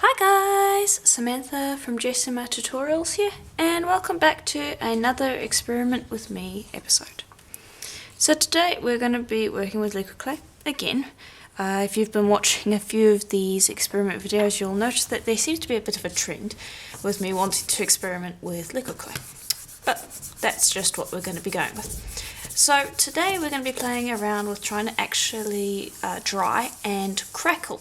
Hi guys, Samantha from JSMA Tutorials here, and welcome back to another experiment with me episode. So today we're going to be working with liquid clay again. If you've been watching a few of these experiment videos, you'll notice that there seems to be a bit of a trend with me wanting to experiment with liquid clay. But that's just what we're going to be going with. So today we're going to be playing around with trying to actually dry and crackle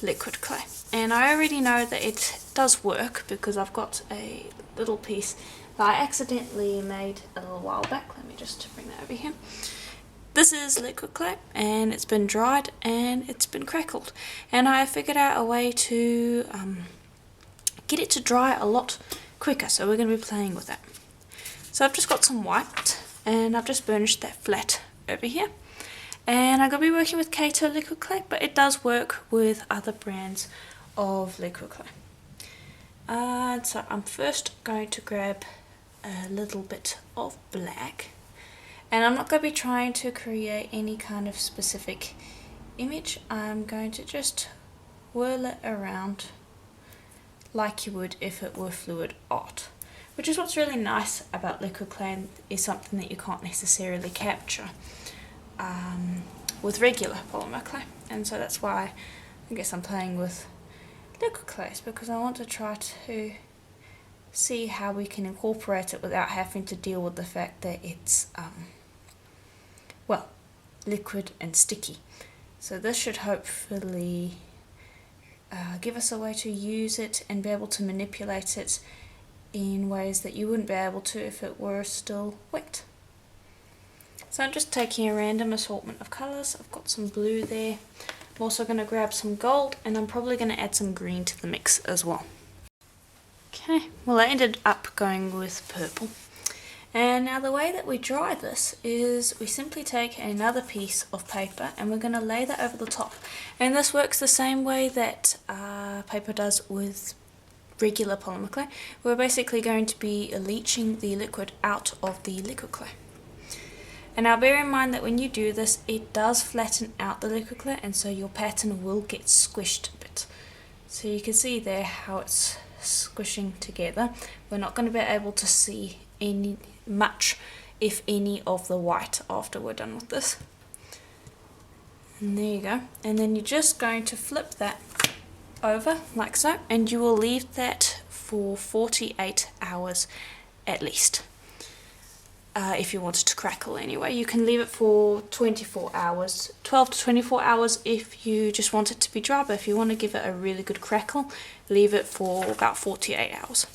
liquid clay. And I already know that it does work because I've got a little piece that I accidentally made a little while back. Let me just bring that over here. This is liquid clay and it's been dried and it's been crackled. And I figured out a way to get it to dry a lot quicker. So we're going to be playing with that. So I've just got some white and I've just burnished that flat over here. And I'm going to be working with Kato liquid clay, but it does work with other brands of liquid clay. So I'm first going to grab a little bit of black, and I'm not going to be trying to create any kind of specific image. I'm going to just whirl it around like you would if it were fluid art, which is what's really nice about liquid clay, is something that you can't necessarily capture with regular polymer clay. And so that's why I guess I'm playing with liquid clays, because I want to try to see how we can incorporate it without having to deal with the fact that it's well, liquid and sticky. So this should hopefully give us a way to use it and be able to manipulate it in ways that you wouldn't be able to if it were still wet. So I'm just taking a random assortment of colours. I've got some blue there. I'm also going to grab some gold, and I'm probably going to add some green to the mix as well. Okay, well I ended up going with purple. And now the way that we dry this is we simply take another piece of paper and we're going to lay that over the top. And this works the same way that paper does with regular polymer clay. We're basically going to be leaching the liquid out of the liquid clay. And now bear in mind that when you do this, it does flatten out the liquid clay, and so your pattern will get squished a bit. So you can see there how it's squishing together. We're not going to be able to see much, if any, of the white after we're done with this. And there you go. And then you're just going to flip that over like so, and you will leave that for 48 hours at least. If you wanted to crackle anyway, you can leave it for 24 hours, 12 to 24 hours if you just want it to be dry, but if you want to give it a really good crackle, leave it for about 48 hours.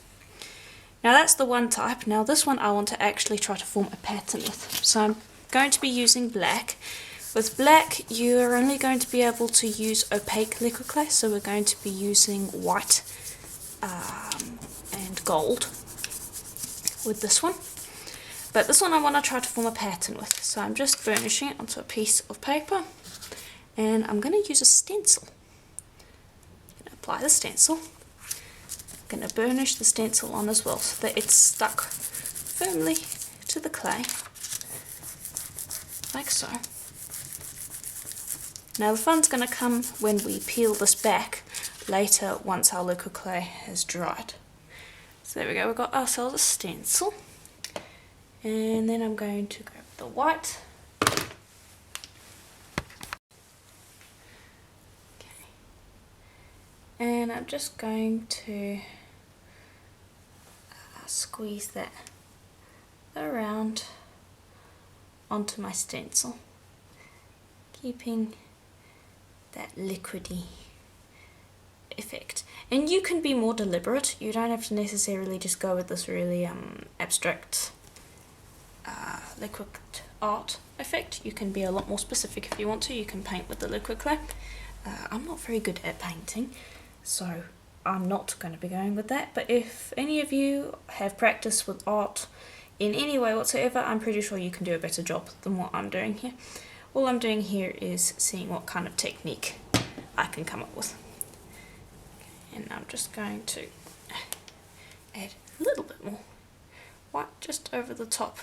Now that's the one type. Now this one I want to actually try to form a pattern with. So I'm going to be using black. With black you're only going to be able to use opaque liquid clay, so we're going to be using white and gold with this one. But this one I want to try to form a pattern with, so I'm just burnishing it onto a piece of paper, and I'm going to use a stencil. I'm going to apply the stencil. I'm going to burnish the stencil on as well so that it's stuck firmly to the clay, like so. Now the fun's going to come when we peel this back later once our liquid clay has dried. So there we go, we've got ourselves a stencil. And then I'm going to grab the white. Okay. And I'm just going to squeeze that around onto my stencil, keeping that liquidy effect. And you can be more deliberate. You don't have to necessarily just go with this really abstract liquid art effect. You can be a lot more specific if you want to. You can paint with the liquid clay. I'm not very good at painting, so I'm not going to be going with that. But if any of you have practice with art in any way whatsoever, I'm pretty sure you can do a better job than what I'm doing here. All I'm doing here is seeing what kind of technique I can come up with. And I'm just going to add a little bit more white just over the top,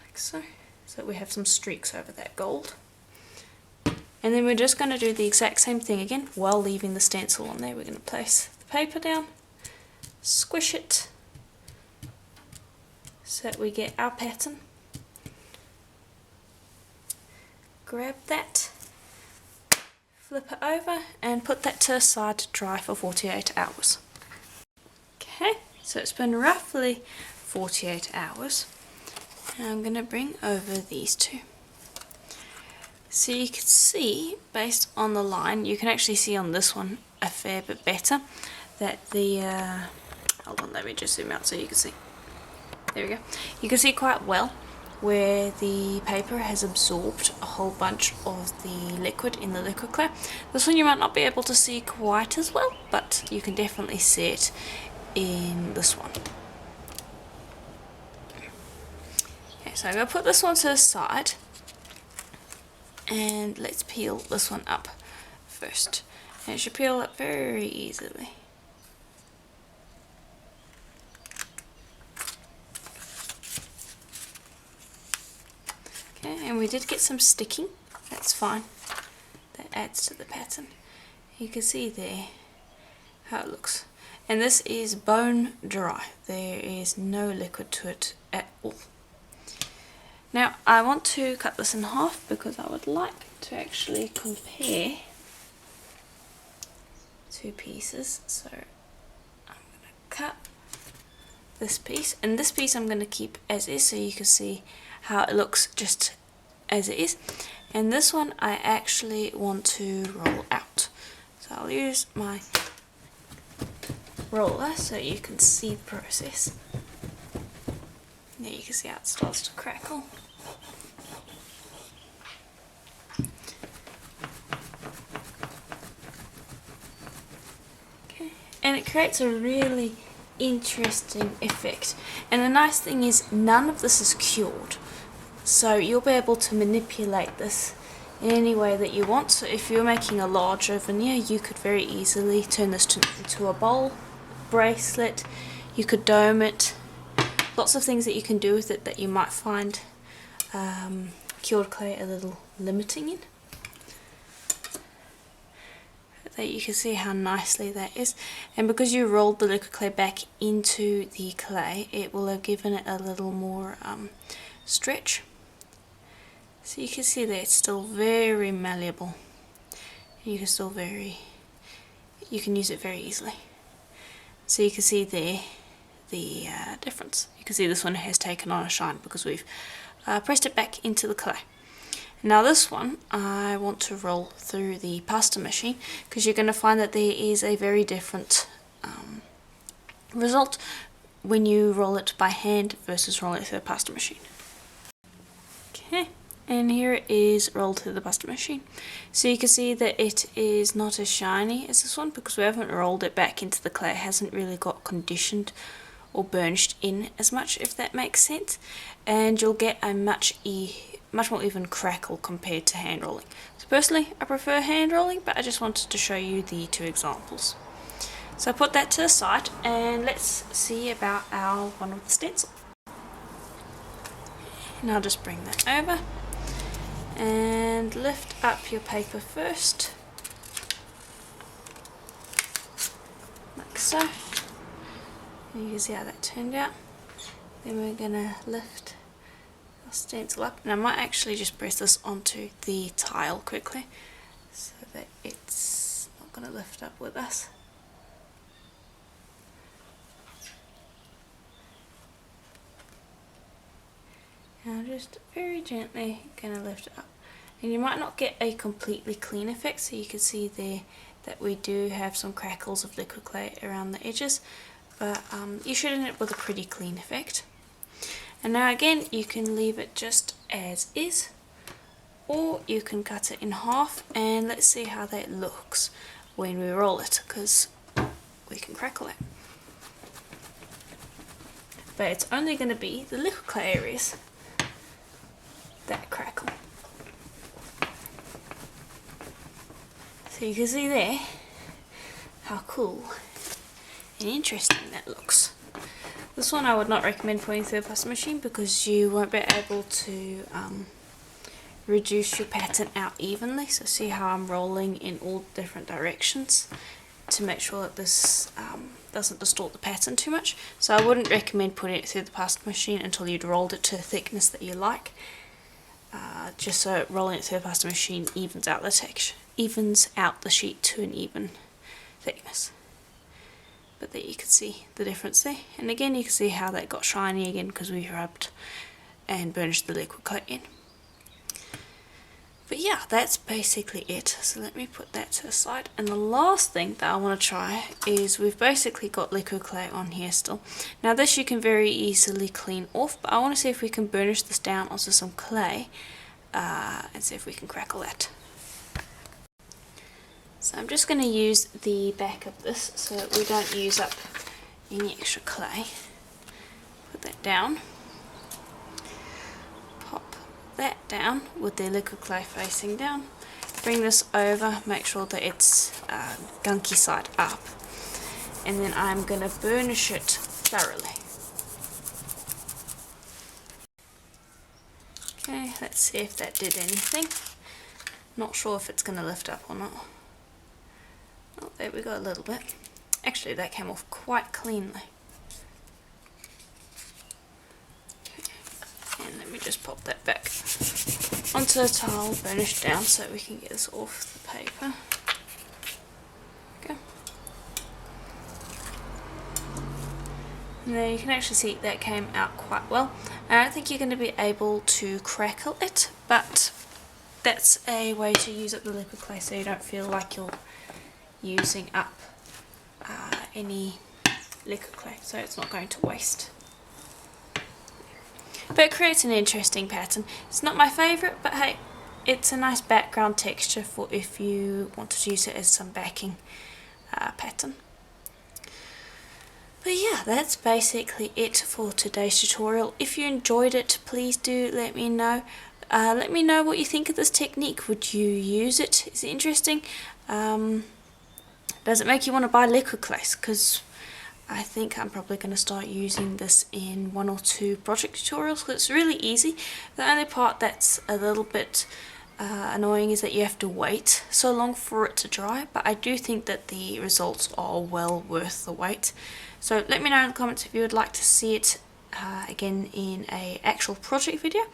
like so, so we have some streaks over that gold. And then we're just going to do the exact same thing again while leaving the stencil on there. We're going to place the paper down, squish it so that we get our pattern. Grab that, flip it over and put that to the side to dry for 48 hours. Okay, so it's been roughly 48 hours. And I'm going to bring over these two. So you can see, based on the line, you can actually see on this one a fair bit better that the, hold on, let me just zoom out so you can see. There we go. You can see quite well where the paper has absorbed a whole bunch of the liquid in the liquid clay. This one you might not be able to see quite as well, but you can definitely see it in this one. Okay, so I'm going to put this one to the side and let's peel this one up first. And it should peel up very easily. Okay, and we did get some sticking, that's fine. That adds to the pattern. You can see there how it looks. And this is bone dry. There is no liquid to it at all. Now I want to cut this in half because I would like to actually compare two pieces. So I'm going to cut this piece, and this piece I'm going to keep as is so you can see how it looks just as it is. And this one I actually want to roll out. So I'll use my roller so you can see the process. There you can see how it starts to crackle. Okay, and it creates a really interesting effect. And the nice thing is none of this is cured, so you'll be able to manipulate this in any way that you want. So if you're making a larger veneer, you could very easily turn this into a bowl, bracelet, you could dome it. Lots of things that you can do with it that you might find cured clay a little limiting in. There you can see how nicely that is, and because you rolled the liquid clay back into the clay, it will have given it a little more stretch. So you can see that it's still very malleable. You can use it very easily. So you can see there the difference. You can see this one has taken on a shine because we've pressed it back into the clay. Now this one I want to roll through the pasta machine because you're going to find that there is a very different result when you roll it by hand versus rolling it through the pasta machine. Okay, and here it is rolled through the pasta machine. So you can see that it is not as shiny as this one because we haven't rolled it back into the clay. It hasn't really got conditioned or burnished in as much, if that makes sense, and you'll get a much more even crackle compared to hand rolling. So personally I prefer hand rolling, but I just wanted to show you the two examples. So I put that to the side and let's see about our one with the stencil. And I'll just bring that over and lift up your paper first, like so. And you can see how that turned out. Then we're going to lift our stencil up, and I might actually just press this onto the tile quickly so that it's not going to lift up with us. And I'm just very gently going to lift it up. And you might not get a completely clean effect, so you can see there that we do have some crackles of liquid clay around the edges, but you should end up with a pretty clean effect. And now again, you can leave it just as is, or you can cut it in half, and let's see how that looks when we roll it, because we can crackle it. But it's only going to be the liquid clay areas that crackle. So you can see there how cool and interesting that looks. This one I would not recommend putting through a pasta machine because you won't be able to reduce your pattern out evenly. So see how I'm rolling in all different directions to make sure that this doesn't distort the pattern too much. So I wouldn't recommend putting it through the pasta machine until you'd rolled it to a thickness that you like. Just so rolling it through the pasta machine evens out the texture, evens out the sheet to an even thickness. But there you can see the difference there, and again you can see how that got shiny again because we rubbed and burnished the liquid coat in. But yeah, that's basically it. So let me put that to the side. And the last thing that I want to try is we've basically got liquid clay on here still. Now this you can very easily clean off, but I want to see if we can burnish this down onto some clay and see if we can crackle that. So I'm just going to use the back of this so that we don't use up any extra clay. Put that down. Pop that down with the liquid clay facing down. Bring this over, make sure that it's gunky side up. And then I'm going to burnish it thoroughly. Okay, let's see if that did anything. Not sure if it's going to lift up or not. Oh, there we go, a little bit. Actually, that came off quite cleanly. Okay. And let me just pop that back onto the towel, burnish down so we can get this off the paper. Okay. And there you can actually see that came out quite well. I don't think you're going to be able to crackle it, but that's a way to use up the liquid clay so you don't feel like you're using up any liquid clay, so it's not going to waste. But it creates an interesting pattern. It's not my favourite, but hey, it's a nice background texture for if you wanted to use it as some backing pattern. But yeah, that's basically it for today's tutorial. If you enjoyed it, please do let me know. Let me know what you think of this technique. Would you use it? Is it interesting? Does it make you want to buy liquid clay? Because I think I'm probably going to start using this in 1 or 2 project tutorials because it's really easy. The only part that's a little bit annoying is that you have to wait so long for it to dry, but I do think that the results are well worth the wait. So let me know in the comments if you would like to see it again in an actual project video.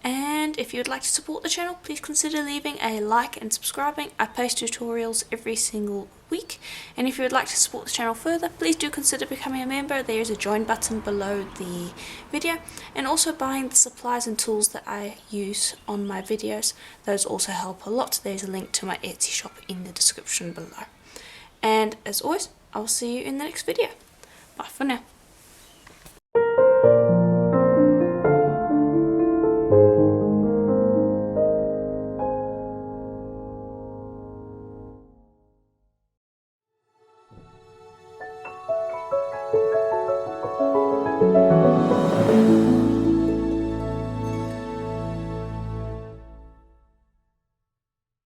And if you would like to support the channel, please consider leaving a like and subscribing. I post tutorials every single week. And if you would like to support the channel further, please do consider becoming a member. There is a join button below the video. And also buying the supplies and tools that I use on my videos. Those also help a lot. There's a link to my Etsy shop in the description below. And as always, I'll see you in the next video. Bye for now.